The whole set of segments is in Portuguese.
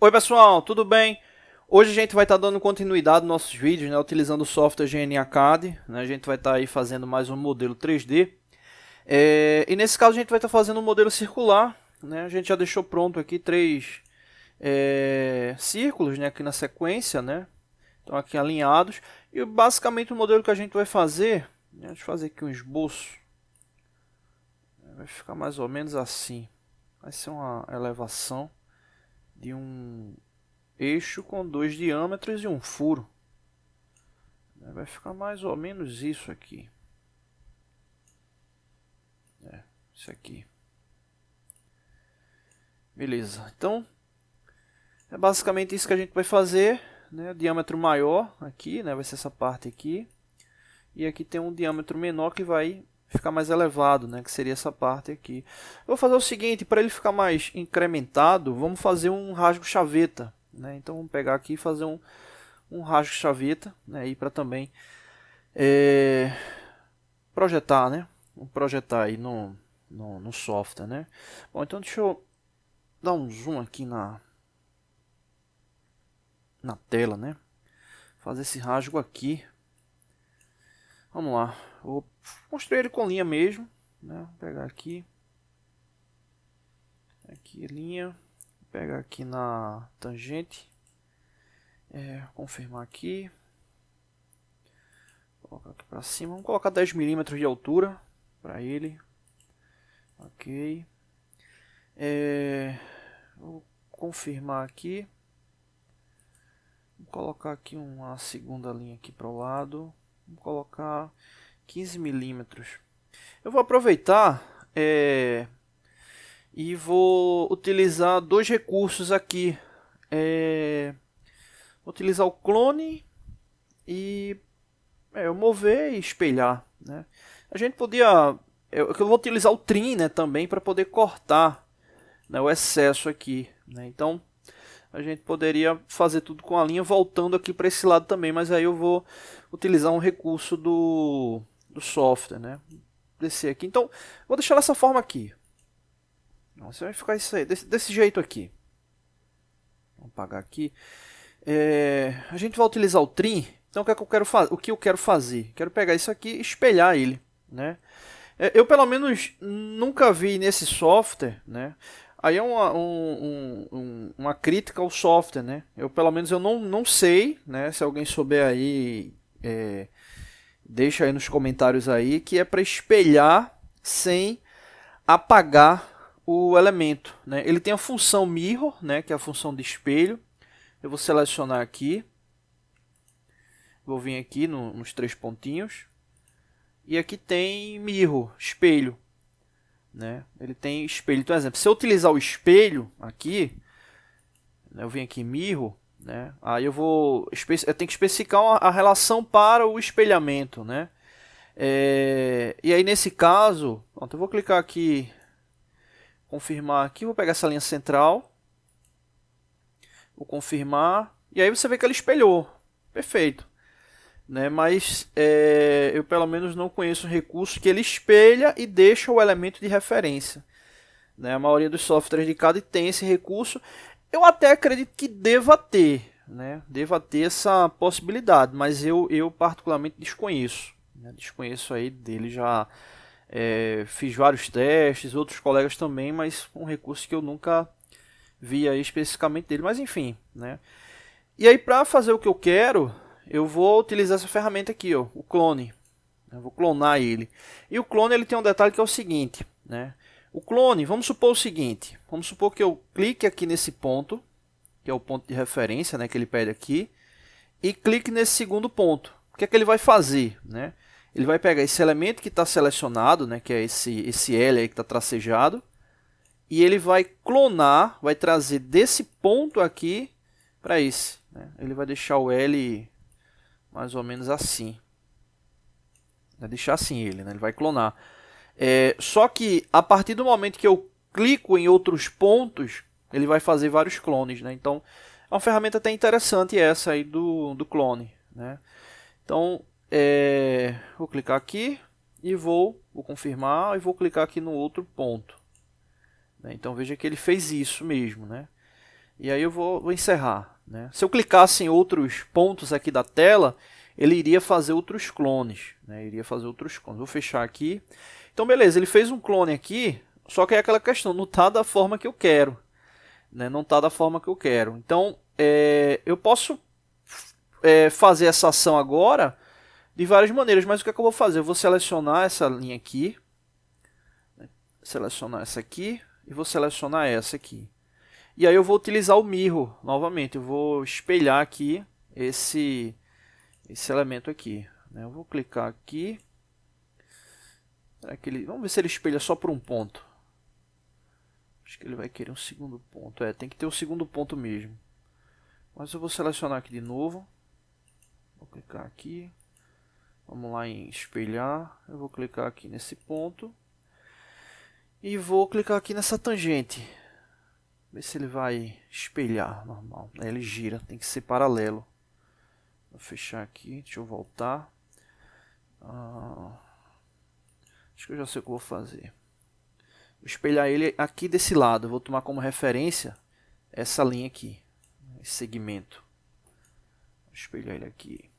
Oi pessoal, tudo bem? Hoje a gente vai estar dando continuidade nos nossos vídeos, né, utilizando o software GNACAD, né, a gente vai estar aí fazendo mais um modelo 3D. E nesse caso a gente vai estar fazendo um modelo circular, né, a gente já deixou pronto aqui três círculos, né, aqui na sequência, né, estão aqui alinhados. E basicamente o modelo que a gente vai fazer, né, deixa eu fazer aqui um esboço, vai ficar mais ou menos assim. Vai ser uma elevação de um eixo com dois diâmetros e um furo. Vai ficar mais ou menos isso aqui. Isso aqui. Beleza. Então, é basicamente isso que a gente vai fazer. Né? Diâmetro maior aqui, né? Vai ser essa parte aqui. E aqui tem um diâmetro menor que vai ficar mais elevado, né? Que seria essa parte aqui. Eu vou fazer o seguinte, para ele ficar mais incrementado, vamos fazer um rasgo chaveta. Né? Então, vamos pegar aqui e fazer um rasgo chaveta, né? E para também projetar, né? Vamos projetar aí no software, né? Bom, então deixa eu dar um zoom aqui na tela, né? Fazer esse rasgo aqui. Vamos lá. Vou construir ele com linha mesmo, né? Vou pegar aqui. Aqui linha. Vou pegar aqui na tangente. Confirmar aqui. Vou colocar aqui para cima. Vamos colocar 10 milímetros de altura para ele. Ok. Vou confirmar aqui. Vou colocar aqui uma segunda linha aqui para o lado. Vou colocar 15 milímetros. Eu vou aproveitar e vou utilizar dois recursos aqui. Vou utilizar o clone e eu mover e espelhar. Né? A gente podia... Eu vou utilizar o trim, né, também para poder cortar, né, o excesso aqui. Né? Então a gente poderia fazer tudo com a linha voltando aqui para esse lado também, mas aí eu vou utilizar um recurso do software, né? Descer aqui. Então vou deixar dessa forma aqui. Você vai ficar isso aí, desse jeito aqui. Vamos apagar aqui. A gente vai utilizar o trim. Então o que é que eu quero fazer? O que eu quero fazer? Quero pegar isso aqui e espelhar ele, né? Eu pelo menos nunca vi nesse software, né? Aí é uma crítica ao software, né? Eu pelo menos eu não sei, né? Se alguém souber aí, deixa aí nos comentários aí, que é para espelhar sem apagar o elemento, né? Ele tem a função mirror, né? Que é a função de espelho. Eu vou selecionar aqui, vou vir aqui nos três pontinhos. E aqui tem mirror, espelho. Né? Ele tem espelho. Então, exemplo, se eu utilizar o espelho aqui, né, eu venho aqui em mirror, né? Aí eu tenho que especificar a relação para o espelhamento. Né? E aí nesse caso, pronto, eu vou clicar aqui, confirmar aqui, vou pegar essa linha central, vou confirmar, e aí você vê que ele espelhou. Perfeito. Né, mas eu pelo menos não conheço um recurso que ele espelha e deixa o elemento de referência. Né, a maioria dos softwares de CAD tem esse recurso. Eu até acredito que deva ter, né, deva ter essa possibilidade, mas eu particularmente desconheço. Né, desconheço aí dele, já fiz vários testes, outros colegas também, mas um recurso que eu nunca vi aí especificamente dele. Mas enfim, né. E aí para fazer o que eu quero, eu vou utilizar essa ferramenta aqui, ó, o clone. Eu vou clonar ele. E o clone ele tem um detalhe que é o seguinte, né? O clone, vamos supor o seguinte, vamos supor que eu clique aqui nesse ponto, que é o ponto de referência, né, que ele pede aqui, e clique nesse segundo ponto. O que é que ele vai fazer, né? Ele vai pegar esse elemento que está selecionado, né, que é esse L aí que está tracejado, e ele vai clonar, vai trazer desse ponto aqui para esse. Né? Ele vai deixar o L mais ou menos assim. Vai deixar assim ele, né? Ele vai clonar. Só que a partir do momento que eu clico em outros pontos, ele vai fazer vários clones, né? Então é uma ferramenta até interessante essa aí do clone, né? Então vou clicar aqui e vou confirmar e vou clicar aqui no outro ponto. Né? Então veja que ele fez isso mesmo, né? E aí eu vou encerrar, né? Se eu clicasse em outros pontos aqui da tela, ele iria fazer outros clones, né? Iria fazer outros clones. Vou fechar aqui. Então, beleza, ele fez um clone aqui, só que é aquela questão, não está da forma que eu quero, né? Não está da forma que eu quero. Então, eu posso fazer essa ação agora de várias maneiras, mas o que é que eu vou fazer? Eu vou selecionar essa linha aqui, né? Selecionar essa aqui e vou selecionar essa aqui. E aí eu vou utilizar o mirror novamente. Eu vou espelhar aqui esse elemento aqui, né? Eu vou clicar aqui. Vamos ver se ele espelha só por um ponto. Acho que ele vai querer um segundo ponto. Tem que ter o segundo ponto mesmo. Mas eu vou selecionar aqui de novo. Vou clicar aqui. Vamos lá em espelhar. Eu vou clicar aqui nesse ponto. E vou clicar aqui nessa tangente. Ver se ele vai espelhar, normal. Ele gira, tem que ser paralelo. Vou fechar aqui, deixa eu voltar. Acho que eu já sei o que eu vou fazer. Vou espelhar ele aqui desse lado. Vou tomar como referência essa linha aqui, esse segmento. Vou espelhar ele aqui.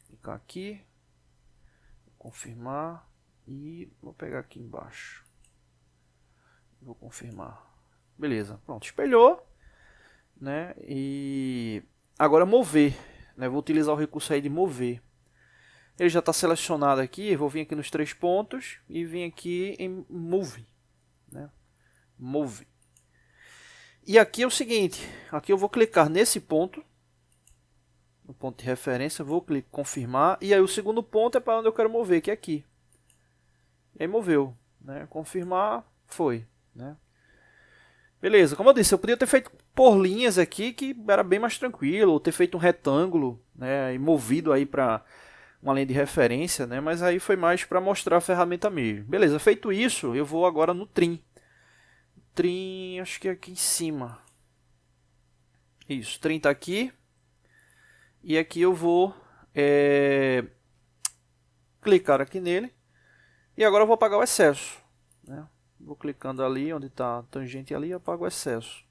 Clicar aqui, vou confirmar e vou pegar aqui embaixo. Vou confirmar. Beleza, pronto, espelhou, né? E agora mover, né? Vou utilizar o recurso aí de mover. Ele já está selecionado aqui, vou vir aqui nos 3 pontos e vim aqui em Move, né? Move. E aqui é o seguinte, aqui eu vou clicar nesse ponto, no ponto de referência, vou clicar confirmar e aí o segundo ponto é para onde eu quero mover, que é aqui. E aí moveu, né? Confirmar, foi, né? Beleza, como eu disse, eu podia ter feito por linhas aqui, que era bem mais tranquilo, ou ter feito um retângulo, né, e movido aí para uma linha de referência, né, mas aí foi mais para mostrar a ferramenta mesmo. Beleza, feito isso, eu vou agora no Trim. Trim, acho que é aqui em cima. Isso, Trim está aqui. E aqui eu vou clicar aqui nele. E agora eu vou apagar o excesso, né? Vou clicando ali onde está a tangente ali e apago o excesso.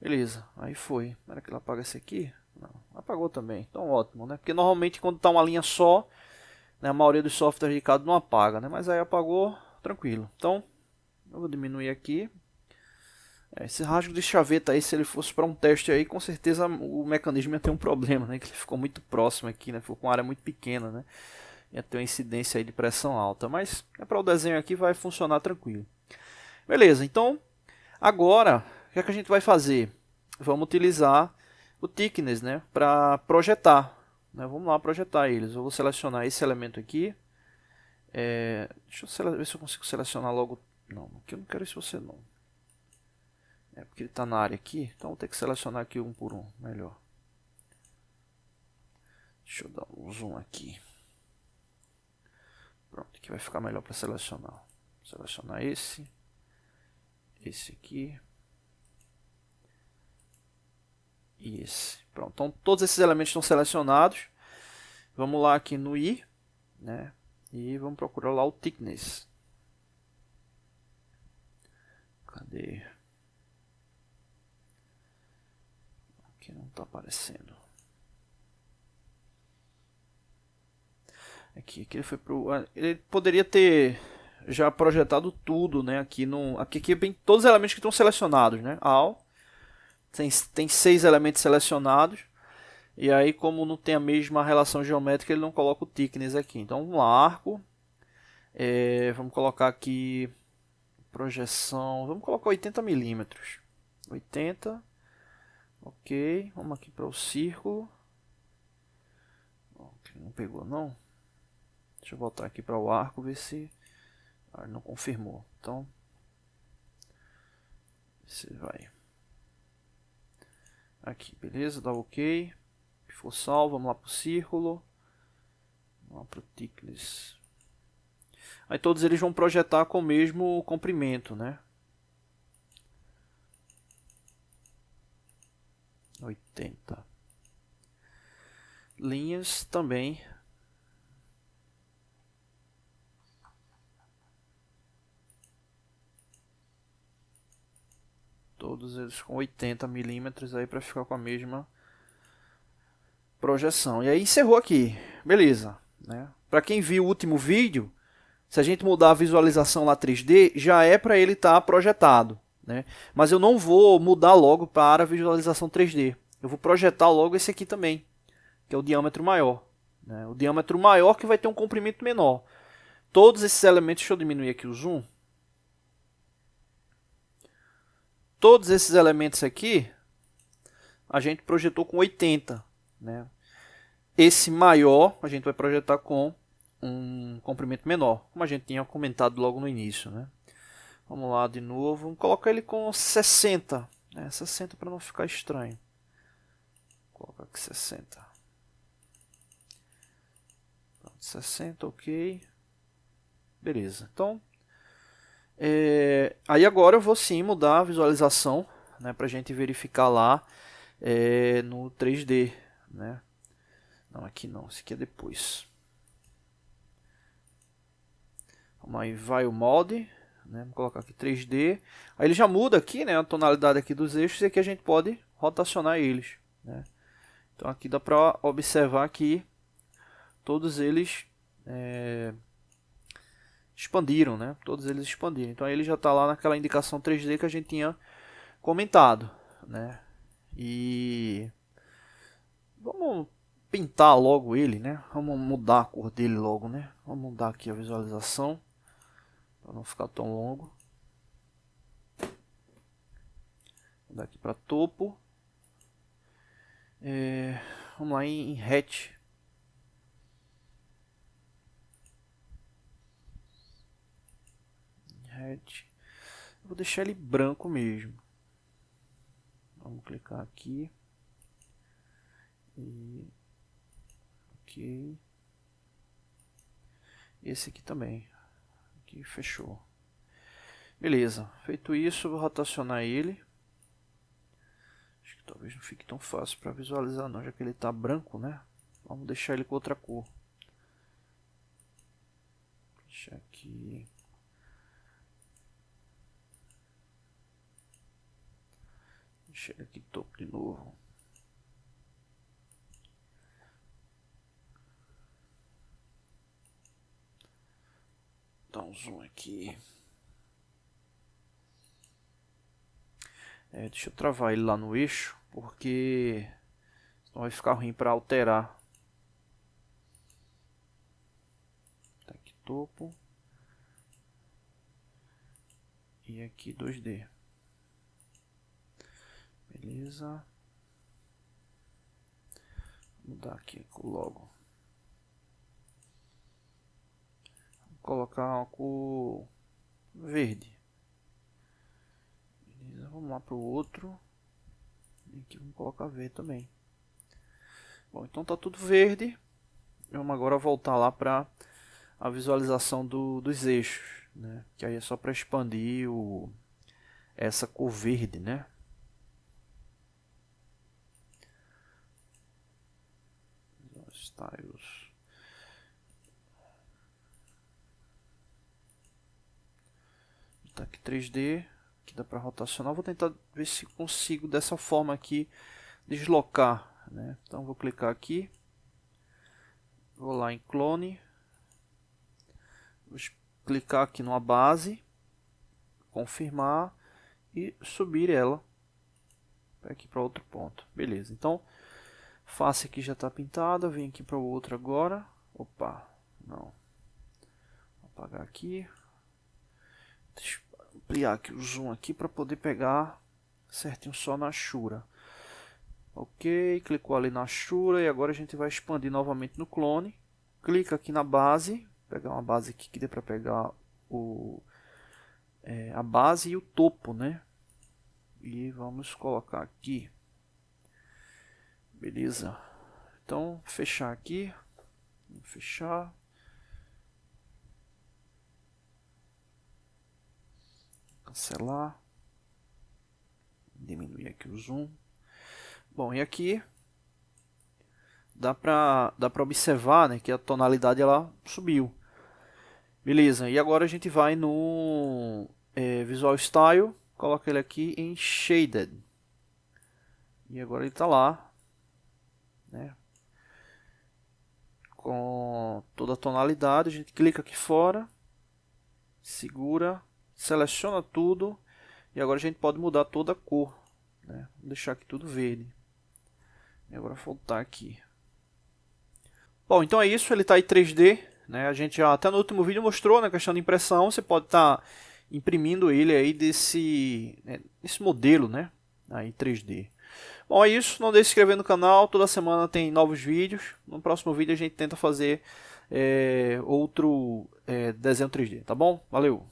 Beleza, aí foi. Será que ele apaga esse aqui? Não, apagou também. Então ótimo, né? Porque normalmente quando está uma linha só, né, a maioria dos softwares de CAD não apaga, né? Mas aí apagou, tranquilo. Então, eu vou diminuir aqui. Esse rasgo de chaveta aí, se ele fosse para um teste aí, com certeza o mecanismo ia ter um problema, né? Que ele ficou muito próximo aqui, né? Ficou com uma área muito pequena, né? Ia ter uma incidência aí de pressão alta. Mas para o desenho aqui vai funcionar tranquilo. Beleza, então agora o que é que a gente vai fazer? Vamos utilizar o thickness, né, para projetar, né? Vamos lá projetar eles. Eu vou selecionar esse elemento aqui. Deixa eu ver se eu consigo selecionar logo. Não, aqui eu não quero isso você não. Porque ele está na área aqui, então vou ter que selecionar aqui um por um, melhor. Deixa eu dar um zoom aqui. Pronto, aqui vai ficar melhor para selecionar. Vou selecionar esse aqui e esse. Pronto, então todos esses elementos estão selecionados. Vamos lá aqui no I, né? E vamos procurar lá o thickness. Cadê? Aqui não está aparecendo. Aqui ele foi pro. Ele poderia ter já projetado tudo, né? Aqui vem todos os elementos que estão selecionados, né? All. Tem 6 elementos selecionados. E aí, como não tem a mesma relação geométrica, ele não coloca o thickness aqui. Então, vamos lá, arco. Vamos colocar aqui projeção. Vamos colocar 80 milímetros. 80. Ok. Vamos aqui para o círculo. Não pegou, não. Deixa eu voltar aqui para o arco, ver se não confirmou. Então, você vai aqui, beleza? Dá ok. For salvo, vamos lá para o círculo. Vamos lá para o thickness. Aí todos eles vão projetar com o mesmo comprimento, né? 80. Linhas também. todos eles com 80 milímetros aí para ficar com a mesma projeção. E aí encerrou aqui, beleza, né? Para quem viu o último vídeo, se a gente mudar a visualização lá 3D, já é para ele estar projetado, né? Mas eu não vou mudar logo para a visualização 3D. Eu vou projetar logo esse aqui também, que é o diâmetro maior, né? O diâmetro maior que vai ter um comprimento menor. Todos esses elementos, deixa eu diminuir aqui o zoom. Todos esses elementos aqui, a gente projetou com 80, né? Esse maior, a gente vai projetar com um comprimento menor, como a gente tinha comentado logo no início, né? Vamos lá de novo, vamos colocar ele com 60, né? 60 para não ficar estranho. Vou colocar aqui 60. Pronto, 60, ok. Beleza, então aí agora eu vou sim mudar a visualização, né, para a gente verificar lá no 3D, né? Não, aqui não, esse aqui é depois. Vamos aí, vai o molde, né? Vamos colocar aqui 3D. Aí ele já muda aqui, né, a tonalidade aqui dos eixos, e aqui a gente pode rotacionar eles, né? Então aqui dá para observar que todos eles expandiram, né? Todos eles expandiram. Então aí ele já está lá naquela indicação 3D que a gente tinha comentado, né? E vamos pintar logo ele, né? Vamos mudar a cor dele logo, né? Vamos mudar aqui a visualização para não ficar tão longo. Vou mudar aqui para topo. Vamos lá em hatch. Vou deixar ele branco mesmo. Vamos clicar aqui. E ok. Esse aqui também. Aqui fechou. Beleza. Feito isso, eu vou rotacionar ele. Acho que talvez não fique tão fácil para visualizar não, já que ele está branco, né? Vamos deixar ele com outra cor. Deixa aqui. Deixa ele aqui topo de novo. Dá um zoom aqui. Deixa eu travar ele lá no eixo, porque senão vai ficar ruim para alterar. Tá aqui topo. E aqui 2D. Beleza. Vou mudar aqui logo. Vou colocar uma cor verde. Beleza, vamos lá para o outro. E aqui vamos colocar verde também. Bom, então tá tudo verde. Vamos agora voltar lá para a visualização dos eixos, né? Que aí é só para expandir essa cor verde, né? Styles. Tá aqui 3D, que dá para rotacionar. Vou tentar ver se consigo dessa forma aqui deslocar, né? Então vou clicar aqui, vou lá em clone, vou clicar aqui numa base, confirmar e subir ela aqui para outro ponto. Beleza, então face aqui já está pintada, vem aqui para o outro agora. Opa, não. Vou apagar aqui. Deixa eu ampliar aqui o zoom aqui para poder pegar certinho só na Shura. Ok, clicou ali na Shura e agora a gente vai expandir novamente no clone. Clica aqui na base, pegar uma base aqui que dê para pegar a base e o topo, né? E vamos colocar aqui. Beleza. Então, fechar aqui. Fechar. Cancelar. Diminuir aqui o zoom. Bom, e aqui dá pra observar, né, que a tonalidade ela subiu. Beleza. E agora a gente vai no Visual Style, coloco ele aqui em Shaded. E agora ele está lá, né? Com toda a tonalidade. A gente clica aqui fora, segura, seleciona tudo. E agora a gente pode mudar toda a cor, né? Vou deixar aqui tudo verde. E agora voltar aqui. Bom, então é isso, ele está aí 3D, né? A gente já até no último vídeo mostrou na questão de impressão, você pode estar imprimindo ele aí desse modelo, né? Aí 3D. Bom, é isso, não deixe de se inscrever no canal, toda semana tem novos vídeos. No próximo vídeo a gente tenta fazer outro desenho 3D, tá bom? Valeu!